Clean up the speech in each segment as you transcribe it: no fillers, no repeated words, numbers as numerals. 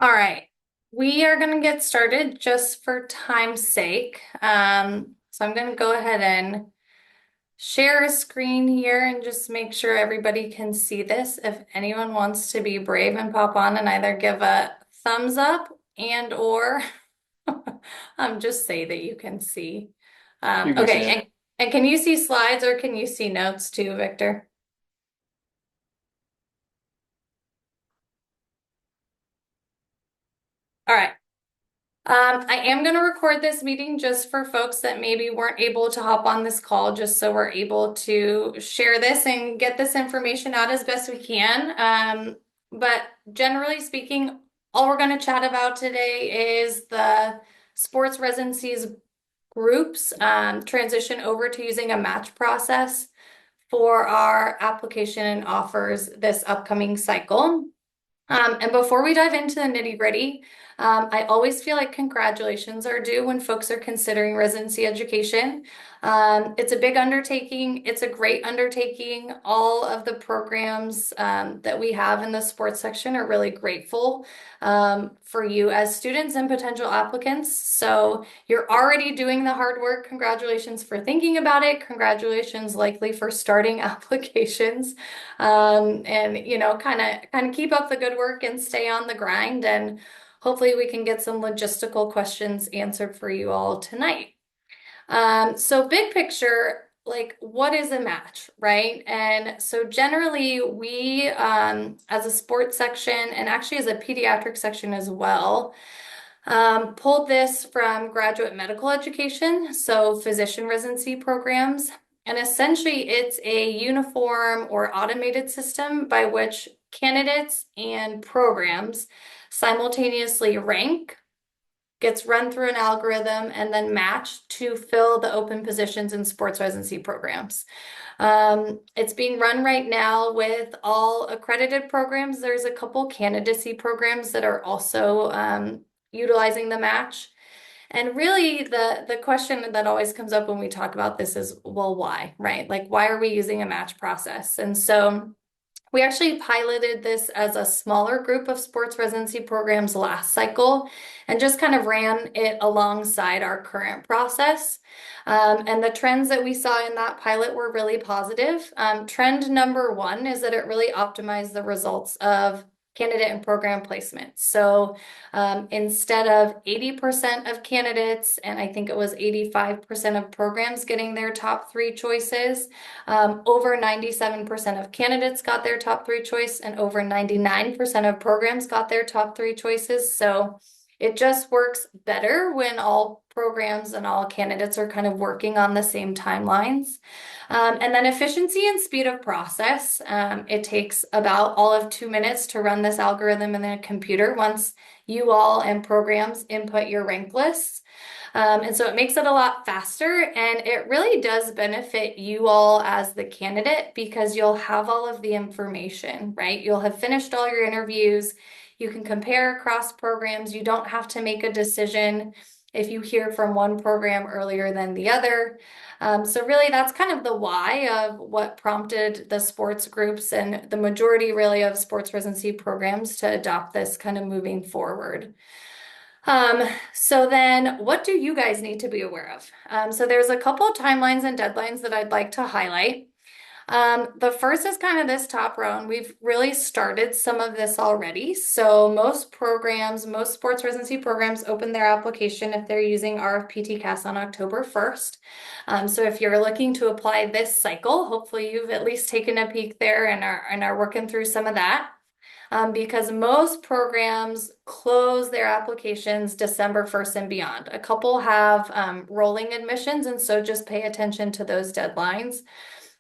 All right, we are going to get started just for time's sake. So I'm going to go ahead and share a screen here and just make sure everybody can see this. If anyone wants to be brave and pop on and either give a thumbs up and or just say that you can see. You can see Okay, it. and can you see slides or can you see notes too, Victor? All right. I am going to record this meeting just for folks that maybe weren't able to hop on this call, just so we're able to share this and get this information out as best we can. But generally speaking, all we're going to chat about today is the sports residencies groups transition over to using a match process for our application and offers this upcoming cycle. And before we dive into the nitty-gritty, I always feel like congratulations are due when folks are considering residency education. It's a big undertaking. It's a great undertaking. All of the programs that we have in the sports section are really grateful for you as students and potential applicants. So you're already doing the hard work. Congratulations for thinking about it. Congratulations likely for starting applications. And kind of keep up the good work and stay on the grind, and hopefully we can get some logistical questions answered for you all tonight. So big picture, like what is a match, right? And so generally we, as a sports section and actually as a pediatric section as well, pulled this from graduate medical education, so physician residency programs. And essentially, it's a uniform or automated system by which candidates and programs simultaneously rank, gets run through an algorithm, and then matched to fill the open positions in sports residency programs. It's being run right now with all accredited programs. There's a couple candidacy programs that are also utilizing the match. And really, the question that always comes up when we talk about this is, well, why, right? Like, why are we using a match process? And so we actually piloted this as a smaller group of sports residency programs last cycle and just kind of ran it alongside our current process. And the trends that we saw in that pilot were really positive. Trend number one is that it really optimized the results of candidate and program placement. So instead of 80% of candidates, and I think it was 85% of programs getting their top three choices, over 97% of candidates got their top three choice, and over 99% of programs got their top three choices. So it just works better when all programs and all candidates are kind of working on the same timelines. And then efficiency and speed of process. It takes about all of 2 minutes to run this algorithm in the computer once you all and programs input your rank lists. And so it makes it a lot faster, and it really does benefit you all as the candidate because you'll have all of the information, right? You'll have finished all your interviews. You can compare across programs. You don't have to make a decision if you hear from one program earlier than the other. So really that's kind of the why of what prompted the sports groups and the majority really of sports residency programs to adopt this kind of moving forward. So then what do you guys need to be aware of? So there's a couple of timelines and deadlines that I'd like to highlight. The first is kind of this top row, and we've really started some of this already. So most programs, most sports residency programs open their application if they're using RFP-TCAS on October 1st. So if you're looking to apply this cycle, hopefully you've at least taken a peek there and are working through some of that. Because most programs close their applications December 1st and beyond. A couple have rolling admissions, and so just pay attention to those deadlines.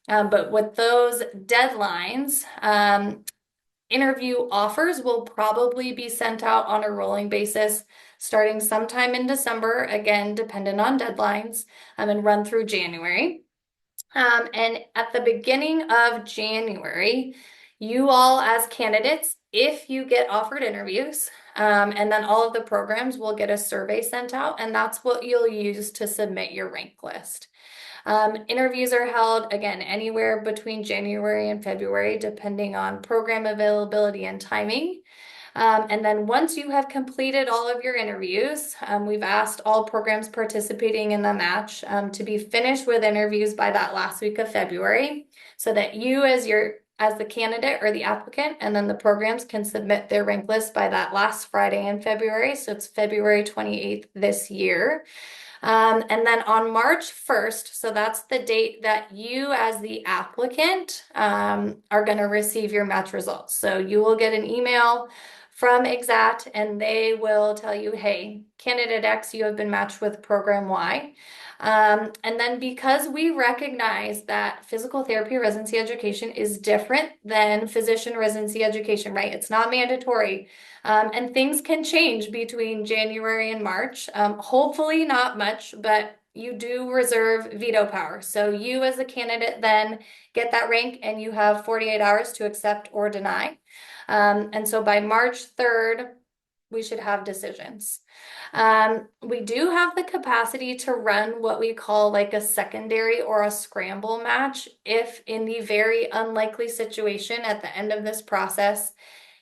But with those deadlines, interview offers will probably be sent out on a rolling basis starting sometime in December, again, dependent on deadlines, and run through January. And at the beginning of January, you all as candidates, if you get offered interviews, and then all of the programs will get a survey sent out, and that's what you'll use to submit your rank list. Interviews are held again anywhere between January and February, depending on program availability and timing. And then once you have completed all of your interviews, we've asked all programs participating in the match to be finished with interviews by that last week of February, so that you as the candidate or the applicant, and then the programs can submit their rank list by that last Friday in February. So it's February 28th this year. And then on March 1st, so that's the date that you as the applicant are going to receive your match results. So you will get an email from Exact and they will tell you, hey, candidate X, you have been matched with program Y. And then because we recognize that physical therapy residency education is different than physician residency education, right? It's not mandatory. And things can change between January and March. Hopefully not much, but you do reserve veto power. So you as a candidate then get that rank and you have 48 hours to accept or deny. And so by March 3rd, we should have decisions. We do have the capacity to run what we call like a secondary or a scramble match if in the very unlikely situation at the end of this process,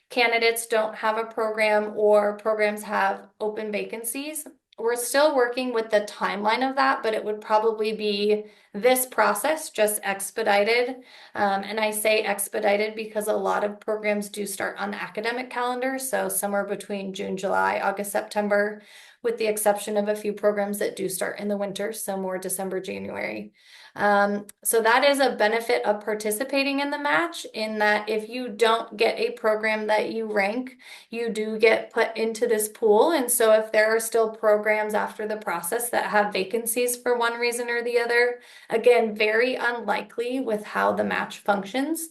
candidates don't have a program or programs have open vacancies. We're still working with the timeline of that, but it would probably be this process just expedited. And I say expedited because a lot of programs do start on the academic calendar. So somewhere between June, July, August, September, with the exception of a few programs that do start in the winter, so more December, January. So that is a benefit of participating in the match, in that if you don't get a program that you rank, you do get put into this pool. And so if there are still programs after the process that have vacancies for one reason or the other, again, very unlikely with how the match functions,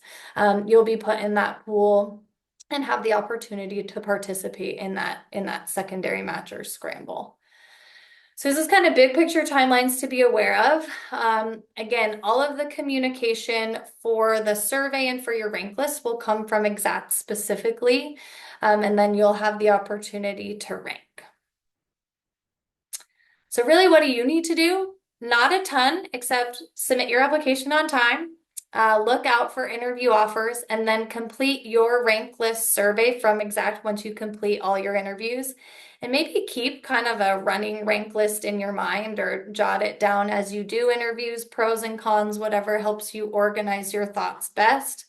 you'll be put in that pool and have the opportunity to participate in that secondary match or scramble. So this is kind of big picture timelines to be aware of. Again, all of the communication for the survey and for your rank list will come from Exact specifically, and then you'll have the opportunity to rank. So really, what do you need to do? Not a ton, except submit your application on time, look out for interview offers, and then complete your rank list survey from Exact once you complete all your interviews. And maybe keep kind of a running rank list in your mind or jot it down as you do interviews, pros and cons, whatever helps you organize your thoughts best.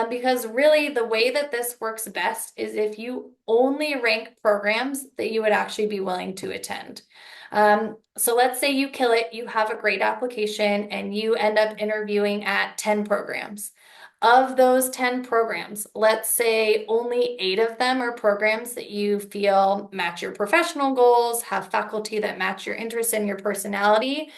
Because really the way that this works best is if you only rank programs that you would actually be willing to attend. So let's say you kill it, you have a great application, and you end up interviewing at 10 programs. Of those 10 programs, let's say only 8 of them are programs that you feel match your professional goals, have faculty that match your interests and your personality.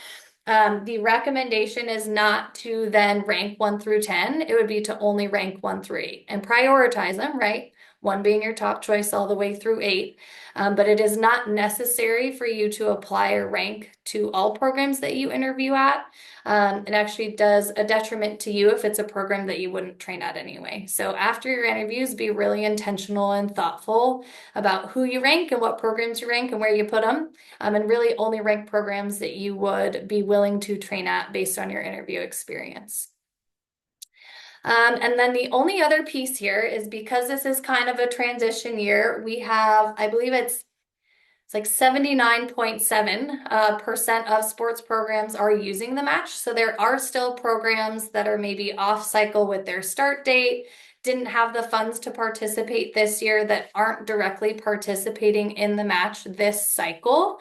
The recommendation is not to then rank 1 through 10. It would be to only rank 1 through 8 and prioritize them, right? 1 being your top choice all the way through 8. But it is not necessary for you to apply or rank to all programs that you interview at. It actually does a detriment to you if it's a program that you wouldn't train at anyway. So after your interviews, be really intentional and thoughtful about who you rank and what programs you rank and where you put them, and really only rank programs that you would be willing to train at based on your interview experience. And then the only other piece here is because this is kind of a transition year, we have, I believe it's like 79.7% of sports programs are using the match. So there are still programs that are maybe off cycle with their start date, didn't have the funds to participate this year, that aren't directly participating in the match this cycle.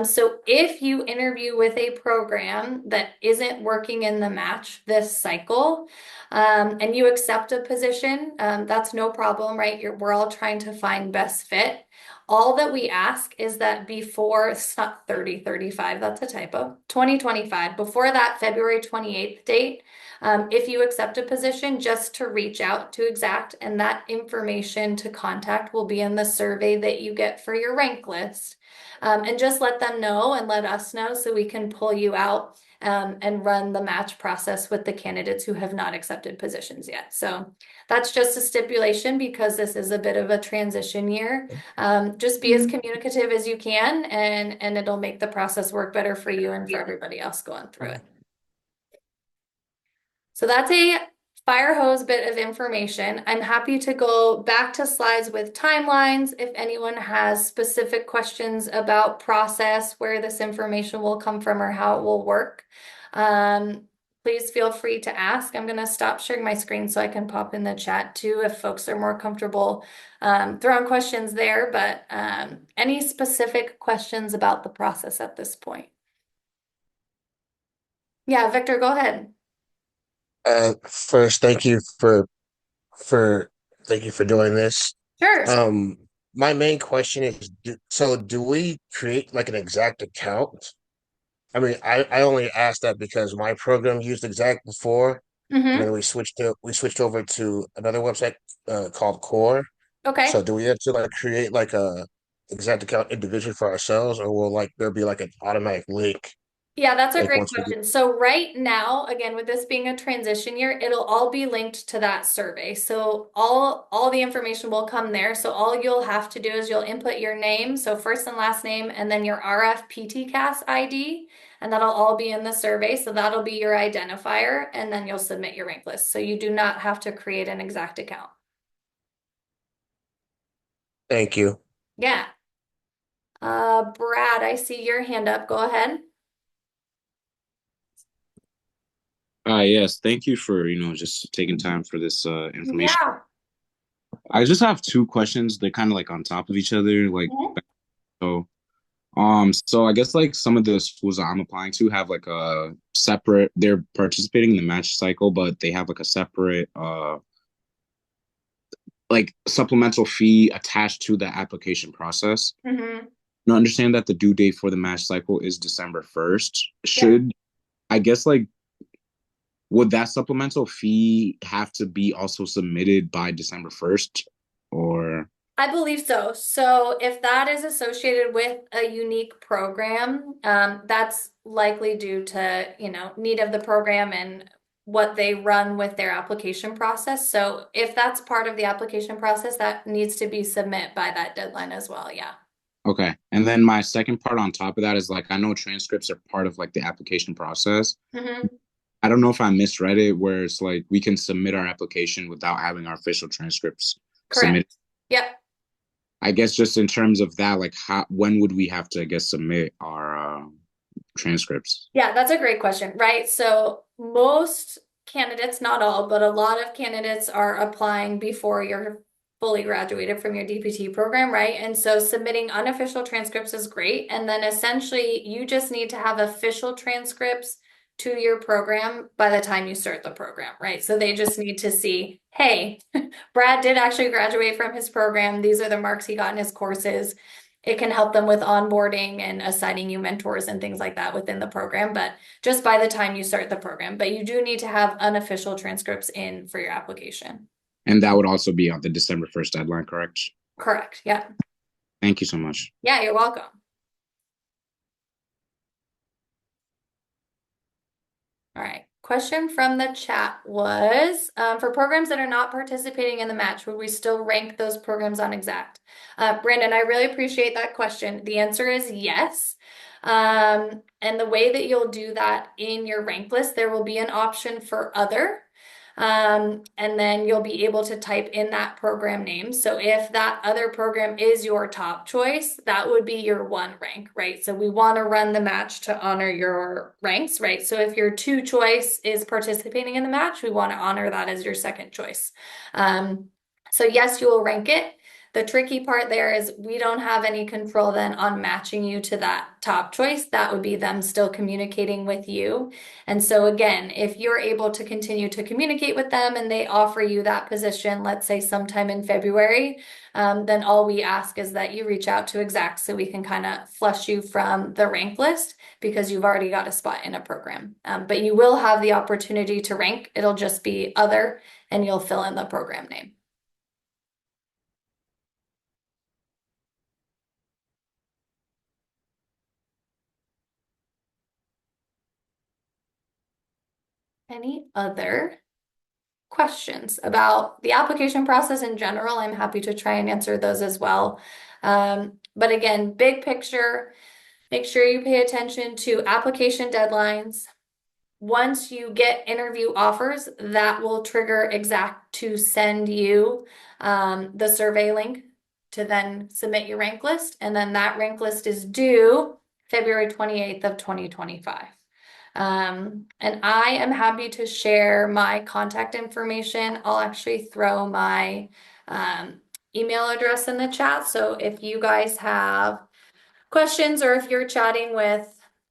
So if you interview with a program that isn't working in the match this cycle, and you accept a position, that's no problem, right? We're all trying to find best fit. All that we ask is that before, it's not 3035, that's a typo, 2025, before that February 28th date, if you accept a position, just to reach out to Exact, and that information to contact will be in the survey that you get for your rank list. And just let them know and let us know so we can pull you out and run the match process with the candidates who have not accepted positions yet. So that's just a stipulation because this is a bit of a transition year. Just be as communicative as you can, and it'll make the process work better for you and for everybody else going through it. So that's a fire hose bit of information. I'm happy to go back to slides with timelines if anyone has specific questions about process, where this information will come from, or how it will work. Um, Please feel free to ask. I'm going to stop sharing my screen so I can pop in the chat too if folks are more comfortable throwing questions there. But any specific questions about the process at this point? Yeah, Victor, go ahead. First, for thank you for doing this. Sure. Um, my main question is, do we create like an exact account? I mean, I only asked that because my program used exact before, and Mm-hmm. then we switched over to another website called Core. So Okay. do we have to like create like a exact account individually for ourselves, or will like there be like an automatic link Yeah, that's a like great once we get? question. So right now, again, with this being a transition year, it'll all be linked to that survey. So all the information will come there. So all you'll have to do is you'll input your name, so first and last name, and then your RFPTCAS ID, and that'll all be in the survey. So that'll be your identifier, and then you'll submit your rank list. So you do not have to create an exact account. Thank you. Yeah. Brad, I see your hand up. Go ahead. Yes, thank you for, just taking time for this information. Yeah. I just have two questions. They're kind of like on top of each other. Mhm. So, so I guess like some of the schools that I'm applying to have like a separate, they're participating in the match cycle, but they have like a separate like supplemental fee attached to the application process. Mhm. Now understand that the due date for the match cycle is December 1st. Yeah. Should I guess like would that supplemental fee have to be also submitted by December 1st? Or, I believe so. So if that is associated with a unique program, that's likely due to, need of the program and what they run with their application process. So if that's part of the application process, that needs to be submit by that deadline as well. Yeah. okay. And then my second part on top of that is like, I know transcripts are part of like the application process. Hmm. I don't know if I misread it, where it's like we can submit our application without having our official transcripts Correct. submitted. Yep. I guess just in terms of that, like when would we have to, I guess, submit our transcripts? Yeah, that's a great question, right? So most candidates, not all, but a lot of candidates are applying before you're fully graduated from your DPT program, right? And so submitting unofficial transcripts is great. And then essentially you just need to have official transcripts to your program by the time you start the program, right? So they just need to see, hey, Brad did actually graduate from his program. These are the marks he got in his courses. It can help them with onboarding and assigning you mentors and things like that within the program, but just by the time you start the program. But you do need to have unofficial transcripts in for your application. And that would also be on the December 1st deadline, correct? Correct. Yeah. Thank you so much. Yeah, you're welcome. All right. Question from the chat was for programs that are not participating in the match, would we still rank those programs on exact? Brandon, I really appreciate that question. The answer is yes. And the way that you'll do that in your rank list, there will be an option for other. And then you'll be able to type in that program name. So if that other program is your top choice, that would be your one rank, right? So we want to run the match to honor your ranks, right? So if your two choice is participating in the match, we want to honor that as your second choice. Um, so yes, you will rank it. The tricky part there is we don't have any control then on matching you to that top choice. That would be them still communicating with you. And so again, if you're able to continue to communicate with them and they offer you that position, let's say sometime in February, then all we ask is that you reach out to Exact so we can kind of flush you from the rank list because you've already got a spot in a program. But you will have the opportunity to rank. It'll just be other and you'll fill in the program name. Any other questions about the application process in general? I'm happy to try and answer those as well. But again, big picture, make sure you pay attention to application deadlines, once you get interview offers, that will trigger Exact to send you the survey link to then submit your rank list. And then that rank list is due February 28th of 2025. And I am happy to share my contact information. I'll actually throw my email address in the chat. So if you guys have questions or if you're chatting with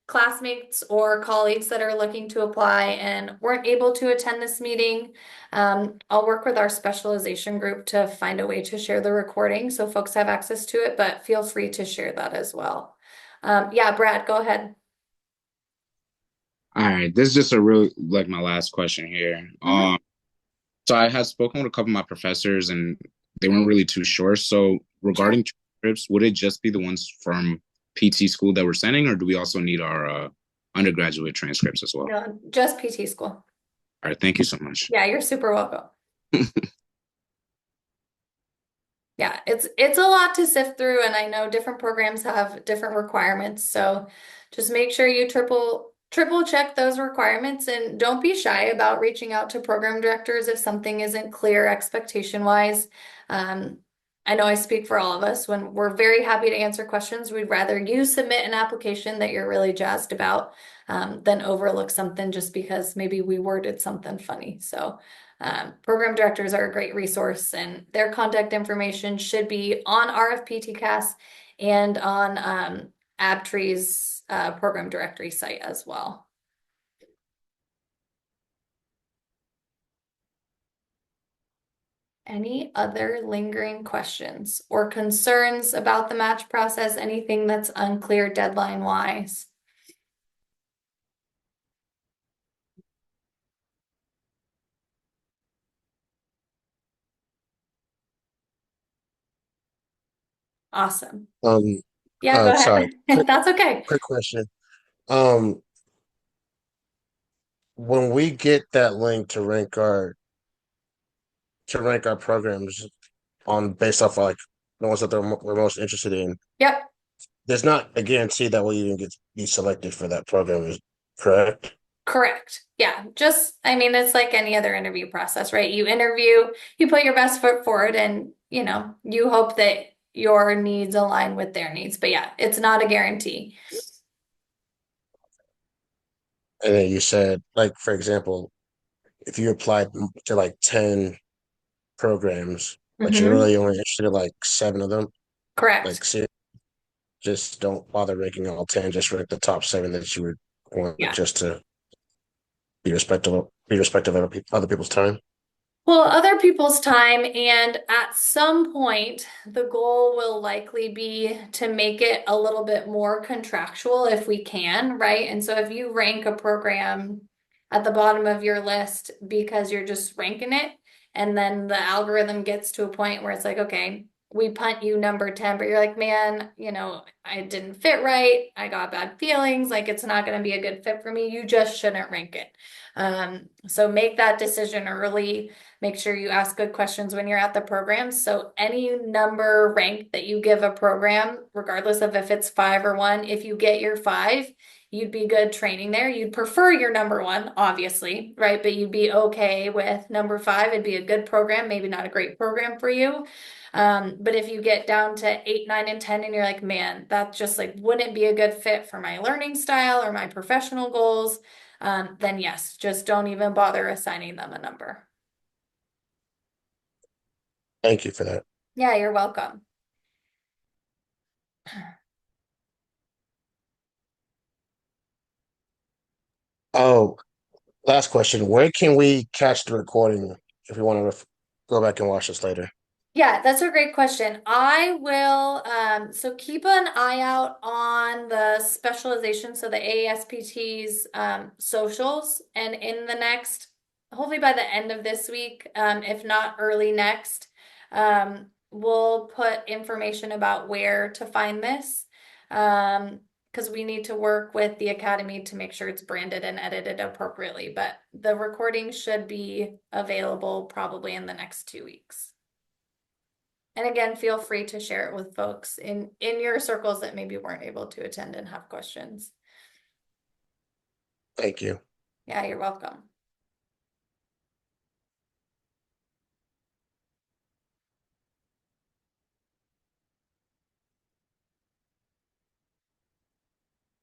classmates or colleagues that are looking to apply and weren't able to attend this meeting, I'll work with our specialization group to find a way to share the recording so folks have access to it, but feel free to share that as well. Yeah, Brad, go ahead. All right, this is just a real like my last question here. So I had spoken with a couple of my professors and they weren't really too sure. So regarding transcripts, would it just be the ones from PT school that we're sending, or do we also need our undergraduate transcripts as well? No, just PT school. All right, thank you so much. Yeah, you're super welcome. Yeah, it's a lot to sift through, and I know different programs have different requirements. So just make sure you triple check those requirements and don't be shy about reaching out to program directors if something isn't clear expectation wise. I know I speak for all of us when we're very happy to answer questions. We'd rather you submit an application that you're really jazzed about than overlook something just because maybe we worded something funny. So program directors are a great resource, and their contact information should be on RFP-TCAS and on AbTree's program directory site as well. Any other lingering questions or concerns about the match process? Anything that's unclear deadline-wise? Awesome. Yeah, go Sorry. ahead. That's okay. Quick question. Um, when we get that link to rank our programs on based off like the ones that we're most interested in, Yep. there's not a guarantee that we'll even be selected for that program, is correct? Correct. Yeah. I mean, it's like any other interview process, right? You interview, you put your best foot forward, and, you hope that your needs align with their needs. But yeah, it's not a guarantee. And then you said, like, for example, if you applied to like 10 programs, but you're Mm-hmm. really only interested in like seven of them, Correct. like, see, just don't bother ranking all 10, just rank the top seven that you would want Yeah. just to be respectful of other people's time. Well, other people's time, and at some point, the goal will likely be to make it a little bit more contractual if we can, right? And so if you rank a program at the bottom of your list because you're just ranking it, and then the algorithm gets to a point where it's like, okay, we punt you number 10, but you're like, man, I didn't fit right. I got bad feelings. Like it's not going to be a good fit for me. You just shouldn't rank it. So make that decision early. Make sure you ask good questions when you're at the program. So any number rank that you give a program, regardless of if it's 5 or 1, if you get your 5, you'd be good training there. You'd prefer your number 1, obviously, right? But you'd be okay with number 5. It'd be a good program, maybe not a great program for you. But if you get down to 8, 9, and 10, and you're like, man, that just like wouldn't be a good fit for my learning style or my professional goals, then yes, just don't even bother assigning them a number. Thank you for that. Yeah, you're welcome. Oh, last question. Where can we catch the recording if we want to go back and watch this later? Yeah, that's a great question. I will, so keep an eye out on the specialization, so the AASPT's socials, and in the next, hopefully by the end of this week, if not early next, we'll put information about where to find this. Because we need to work with the academy to make sure it's branded and edited appropriately, but the recording should be available probably in the next 2 weeks. And again, feel free to share it with folks in your circles that maybe weren't able to attend and have questions. Thank you. Yeah, you're welcome.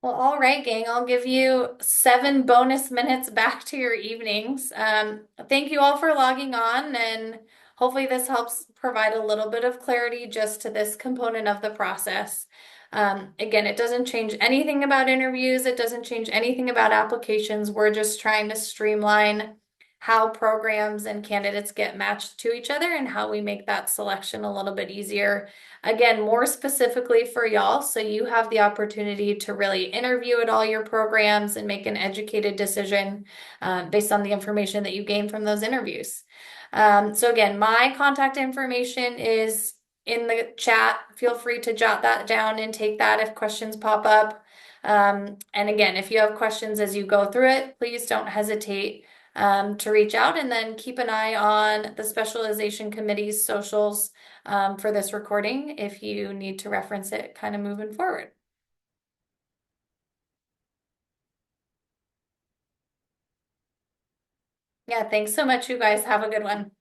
Well, all right, gang, I'll give you 7 bonus minutes back to your evenings. Thank you all for logging on, and hopefully this helps provide a little bit of clarity just to this component of the process. Again, it doesn't change anything about interviews. It doesn't change anything about applications. We're just trying to streamline how programs and candidates get matched to each other and how we make that selection a little bit easier. Again, more specifically for y'all, so you have the opportunity to really interview at all your programs and make an educated decision based on the information that you gain from those interviews. So again, my contact information is in the chat. Feel free to jot that down and take that if questions pop up. And again, if you have questions as you go through it, please don't hesitate to reach out, and then keep an eye on the specialization committee's socials for this recording if you need to reference it kind of moving forward. Yeah, thanks so much, you guys. Have a good one.